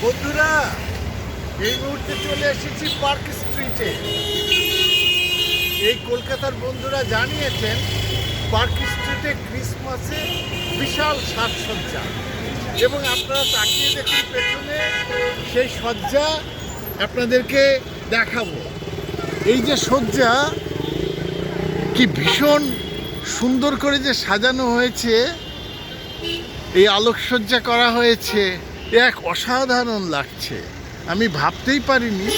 বন্ধুরা, এই মুহূর্তে চলে এসেছি পার্ক স্ট্রিটে। এই কলকাতার বন্ধুরা জানিয়েছেন পার্ক স্ট্রিটে ক্রিসমাসে বিশাল সাজসজ্জা, এবং আপনারা তাকিয়ে দেখুন পেছনে সেই সজ্জা আপনাদেরকে দেখাবো। এই যে সজ্জা কি ভীষণ সুন্দর করে যে সাজানো হয়েছে, এই আলোকসজ্জা করা হয়েছে, এক অসাধারণ লাগছে। আমি ভাবতেই পারিনি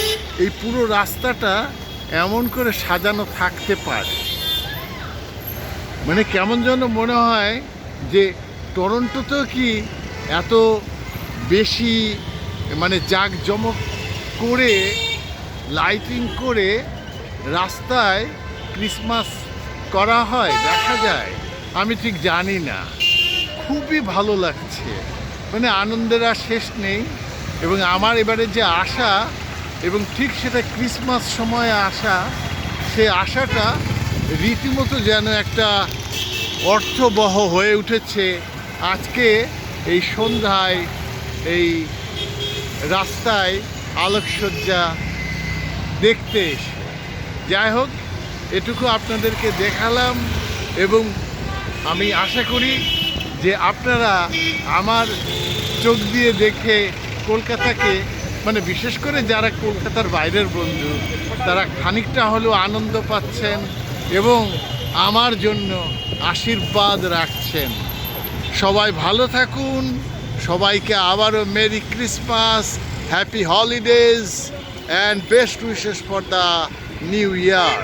এই পুরো রাস্তাটা এমন করে সাজানো থাকতে পারে। মানে কেমন যেন মনে হয় যে টরন্টোতেও কি এত বেশি মানে জাঁকজমক করে লাইটিং করে রাস্তায় ক্রিসমাস করা হয়, দেখা যায়। আমি ঠিক জানি না, খুবই ভালো লাগছে, মানে আনন্দের আর শেষ নেই। এবং আমার এবারে যে আশা, এবং ঠিক সেটা ক্রিসমাস সময়ে আসা, সে আশাটা রীতিমতো যেন একটা অর্থবহ হয়ে উঠেছে আজকে এই সন্ধ্যায় এই রাস্তায় আলোকসজ্জা দেখতে এসে। যাই হোক, এটুকু আপনাদেরকে দেখালাম, এবং আমি আশা করি যে আপনারা আমার চোখ দিয়ে দেখে কলকাতাকে, মানে বিশেষ করে যারা কলকাতার বাইরের বন্ধু, তারা খানিকটা হলেও আনন্দ পাচ্ছেন এবং আমার জন্য আশীর্বাদ রাখছেন। সবাই ভালো থাকুন, সবাইকে আবারও merry Christmas, happy holidays and best wishes for the new year.